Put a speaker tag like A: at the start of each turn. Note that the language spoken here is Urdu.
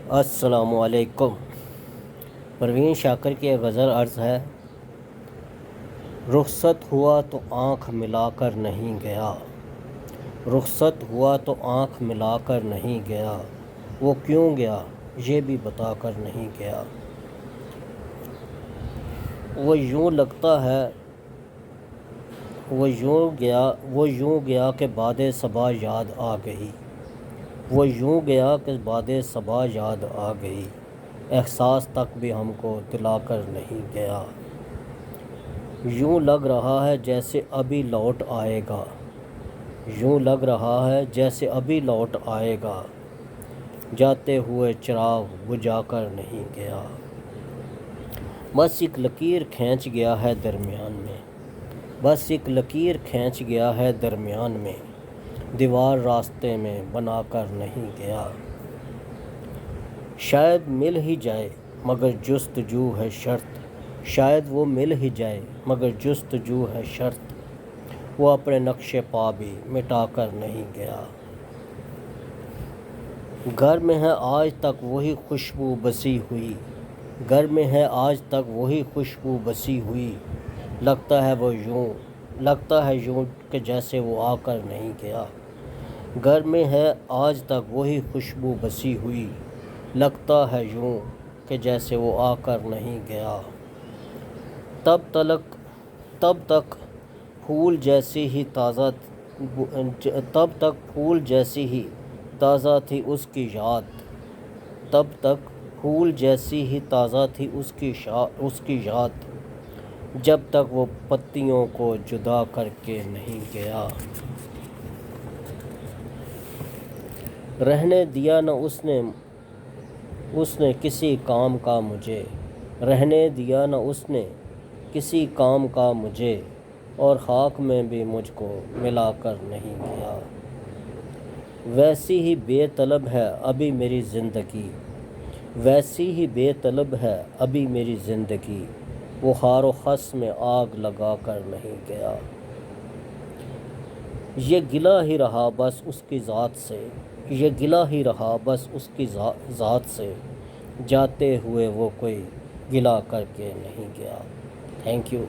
A: السلام علیکم۔ پروین شاکر کی ایک غزل عرض ہے: رخصت ہوا تو آنکھ ملا کر نہیں گیا، رخصت ہوا تو آنکھ ملا کر نہیں گیا، وہ کیوں گیا یہ بھی بتا کر نہیں گیا۔ وہ یوں گیا کہ بعد صبا یاد آ گئی، وہ یوں گیا کہ بعد صبا یاد آ گئی، احساس تک بھی ہم کو دلا کر نہیں گیا۔ یوں لگ رہا ہے جیسے ابھی لوٹ آئے گا، یوں لگ رہا ہے جیسے ابھی لوٹ آئے گا، جاتے ہوئے چراغ بجھا کر نہیں گیا۔ بس ایک لکیر کھینچ گیا ہے درمیان میں، بس ایک لکیر کھینچ گیا ہے درمیان میں، دیوار راستے میں بنا کر نہیں گیا۔ شاید مل ہی جائے مگر جستجو ہے شرط، شاید وہ مل ہی جائے مگر جستجو ہے شرط، وہ اپنے نقش پا بھی مٹا کر نہیں گیا۔ گھر میں ہے آج تک وہی خوشبو بسی ہوئی، گھر میں ہے آج تک وہی خوشبو بسی ہوئی، لگتا ہے یوں کہ جیسے وہ آ کر نہیں گیا۔ گھر میں ہے آج تک وہی خوشبو بسی ہوئی، لگتا ہے یوں کہ جیسے وہ آ کر نہیں گیا۔ تب تک پھول جیسی ہی تازہ تھی اس کی یاد، تب تک پھول جیسی ہی تازہ تھی اس کی یاد، جب تک وہ پتیوں کو جدا کر کے نہیں گیا۔ رہنے دیا نہ اس نے کسی کام کا مجھے، رہنے دیا نہ اس نے کسی کام کا مجھے، اور خاک میں بھی مجھ کو ملا کر نہیں گیا۔ ویسی ہی بے طلب ہے ابھی میری زندگی، ویسی ہی بے طلب ہے ابھی میری زندگی، وہ خار و خس میں آگ لگا کر نہیں گیا۔ یہ گلہ ہی رہا بس اس کی ذات سے، یہ گلہ ہی رہا بس اس کی ذات سے، جاتے ہوئے وہ کوئی گلہ کر کے نہیں گیا۔ Thank you.